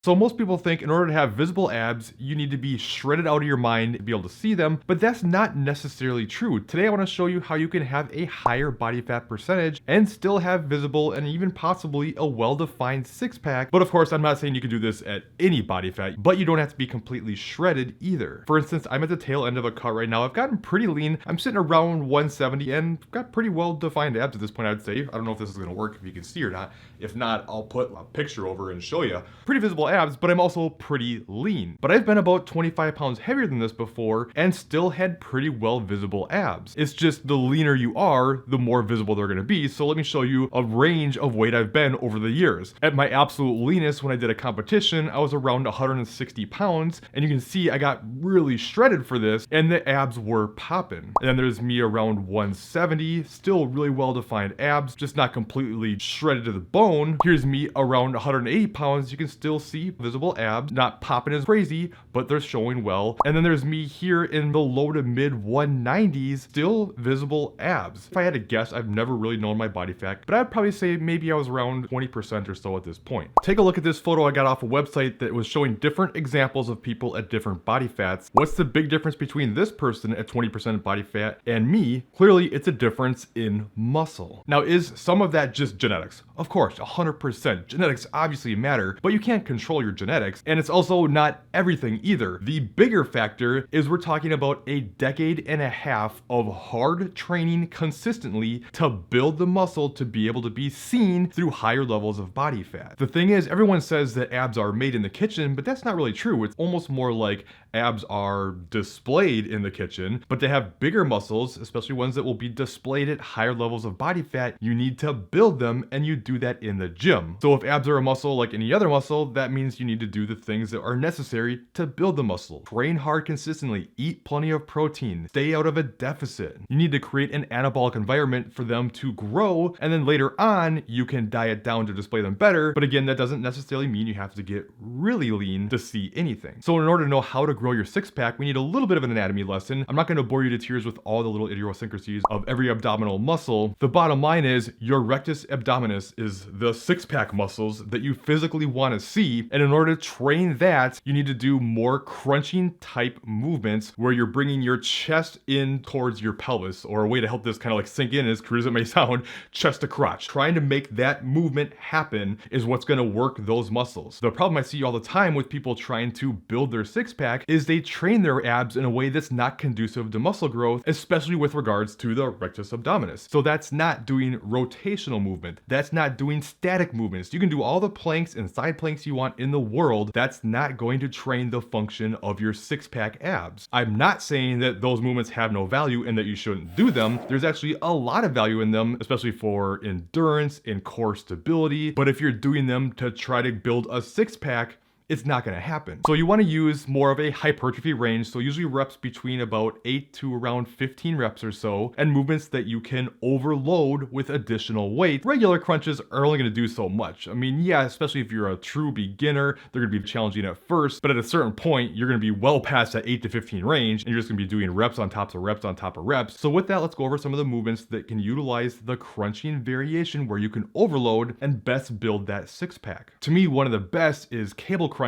So most people think in order to have visible abs, you need to be shredded out of your mind to be able to see them, but that's not necessarily true. Today I want to show you how you can have a higher body fat percentage and still have visible and even possibly a well-defined six-pack. But of course, I'm not saying you can do this at any body fat, but you don't have to be completely shredded either. For instance, I'm at the tail end of a cut right now. I've gotten pretty lean. I'm sitting around 170 and got pretty well-defined abs at this point, I'd say. I don't know if this is going to work, if you can see or not. If not, I'll put a picture over and show you. Pretty visible abs, but I'm also pretty lean. But I've been about 25 pounds heavier than this before and still had pretty well visible abs. It's just the leaner you are, the more visible they're gonna be. So let me show you a range of weight I've been over the years. At my absolute leanest when I did a competition, I was around 160 pounds, and you can see I got really shredded for this and the abs were popping. And then there's me around 170, still really well-defined abs, just not completely shredded to the bone. Here's me around 180 pounds. You can still see visible abs, not popping as crazy, but they're showing well. And then there's me here in the low to mid 190s, still visible abs. If I had to guess, I've never really known my body fat, but I'd probably say maybe I was around 20% or so at this point. Take a look at this photo I got off a website that was showing different examples of people at different body fats. What's the big difference between this person at 20% body fat and me? Clearly, it's a difference in muscle. Now, is some of that just genetics? Of course, 100%. Genetics obviously matter, but you can't control your genetics, and it's also not everything either. The bigger factor is we're talking about a decade and a half of hard training consistently to build the muscle to be able to be seen through higher levels of body fat. The thing is, everyone says that abs are made in the kitchen, but that's not really true. It's almost more like abs are displayed in the kitchen, but to have bigger muscles, especially ones that will be displayed at higher levels of body fat, you need to build them, and you do that in the gym. So if abs are a muscle like any other muscle, that means you need to do the things that are necessary to build the muscle. Train hard consistently, eat plenty of protein, stay out of a deficit. You need to create an anabolic environment for them to grow, and then later on, you can diet down to display them better. But again, that doesn't necessarily mean you have to get really lean to see anything. So in order to know how to grow your six-pack, we need a little bit of an anatomy lesson. I'm not going to bore you to tears with all the little idiosyncrasies of every abdominal muscle. The bottom line is your rectus abdominis is the six-pack muscles that you physically want to see, and in order to train that, you need to do more crunching type movements where you're bringing your chest in towards your pelvis, or a way to help this kind of like sink in, as crude as it may sound, chest to crotch. Trying to make that movement happen is what's going to work those muscles. The problem I see all the time with people trying to build their six-pack is they train their abs in a way that's not conducive to muscle growth, especially with regards to the rectus abdominis. So that's not doing rotational movement. That's not doing static movements. You can do all the planks and side planks you want in the world. That's not going to train the function of your six-pack abs. I'm not saying that those movements have no value and that you shouldn't do them. There's actually a lot of value in them, especially for endurance and core stability. But if you're doing them to try to build a six-pack, it's not going to happen. So you want to use more of a hypertrophy range, so usually reps between about 8 to around 15 reps or so, and movements that you can overload with additional weight. Regular crunches are only going to do so much. I mean, yeah, especially if you're a true beginner, they're going to be challenging at first, but at a certain point, you're going to be well past that 8 to 15 range, and you're just going to be doing reps on top of reps on top of reps. So with that, let's go over some of the movements that can utilize the crunching variation where you can overload and best build that six-pack. To me, one of the best is cable crunches,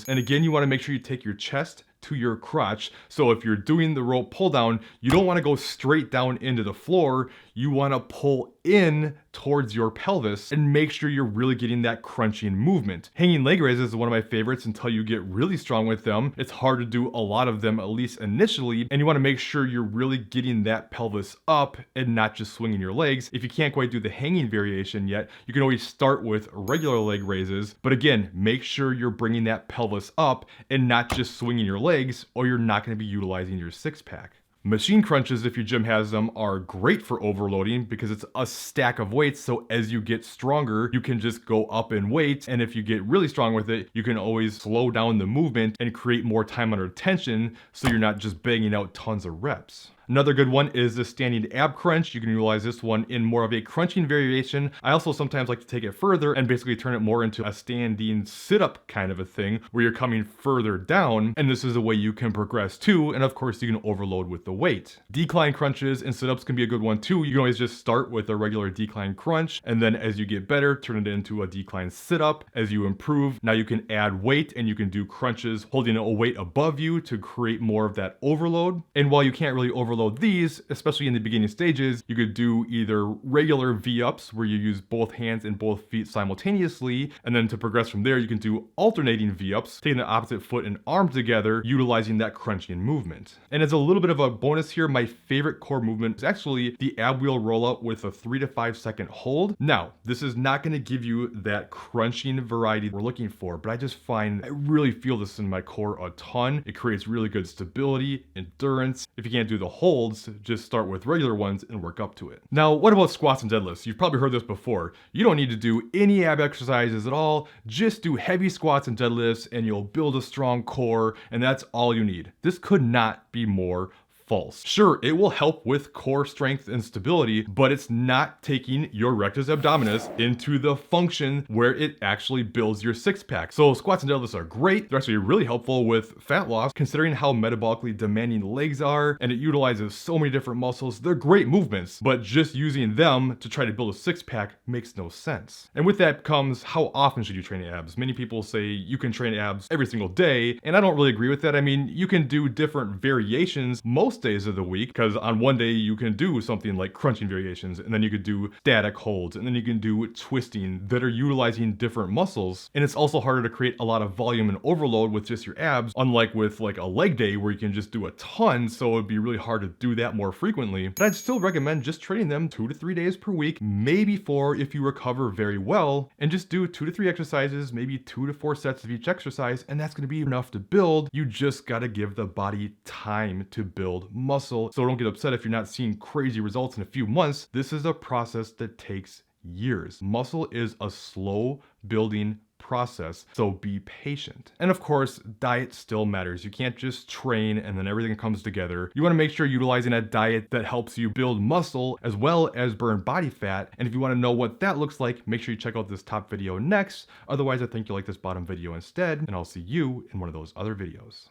and again, you want to make sure you take your chest to your crotch. So if you're doing the rope pull down, you don't want to go straight down into the floor. You want to pull in towards your pelvis and make sure you're really getting that crunching movement. Hanging leg raises is one of my favorites until you get really strong with them. It's hard to do a lot of them, at least initially, and you want to make sure you're really getting that pelvis up and not just swinging your legs. If you can't quite do the hanging variation yet, you can always start with regular leg raises, but again, make sure you're bringing that pelvis up and not just swinging your legs, or you're not going to be utilizing your six-pack. Machine crunches, if your gym has them, are great for overloading because it's a stack of weights. So as you get stronger, you can just go up in weight. And if you get really strong with it, you can always slow down the movement and create more time under tension so you're not just banging out tons of reps. Another good one is the standing ab crunch. You can utilize this one in more of a crunching variation. I also sometimes like to take it further and basically turn it more into a standing sit-up kind of a thing where you're coming further down, and this is a way you can progress too, and of course you can overload with the weight. Decline crunches and sit-ups can be a good one too. You can always just start with a regular decline crunch, and then as you get better, turn it into a decline sit-up. As you improve, now you can add weight and you can do crunches holding a weight above you to create more of that overload. And while you can't really overload these, especially in the beginning stages, you could do either regular V-ups where you use both hands and both feet simultaneously, and then to progress from there, you can do alternating V-ups, taking the opposite foot and arm together, utilizing that crunching movement. And as a little bit of a bonus here, my favorite core movement is actually the ab wheel roll-up with a 3 to 5 second hold. Now, this is not going to give you that crunching variety we're looking for, but I just find I really feel this in my core a ton. It creates really good stability, endurance. If you can't do the holds, just start with regular ones and work up to it. Now, what about squats and deadlifts? You've probably heard this before. You don't need to do any ab exercises at all. Just do heavy squats and deadlifts and you'll build a strong core, and that's all you need. This could not be more false. Sure, it will help with core strength and stability, but it's not taking your rectus abdominis into the function where it actually builds your six pack. So squats and deadlifts are great. They're actually really helpful with fat loss, considering how metabolically demanding legs are, and it utilizes so many different muscles. They're great movements, but just using them to try to build a six pack makes no sense. And with that comes, how often should you train abs? Many people say you can train abs every single day, and I don't really agree with that. I mean, you can do different variations most days of the week, because on one day you can do something like crunching variations, and then you could do static holds, and then you can do twisting that are utilizing different muscles. And it's also harder to create a lot of volume and overload with just your abs, unlike with like a leg day where you can just do a ton, so it'd be really hard to do that more frequently. But I'd still recommend just training them 2 to 3 days per week, maybe 4 if you recover very well, and just do 2 to 3 exercises, maybe 2 to 4 sets of each exercise, and that's going to be enough to build. You just got to give the body time to build muscle. So don't get upset if you're not seeing crazy results in a few months. This is a process that takes years. Muscle is a slow building process, so be patient. And of course, diet still matters. You can't just train and then everything comes together. You want to make sure you're utilizing a diet that helps you build muscle as well as burn body fat. And if you want to know what that looks like, make sure you check out this top video next. Otherwise, I think you'll like this bottom video instead, and I'll see you in one of those other videos.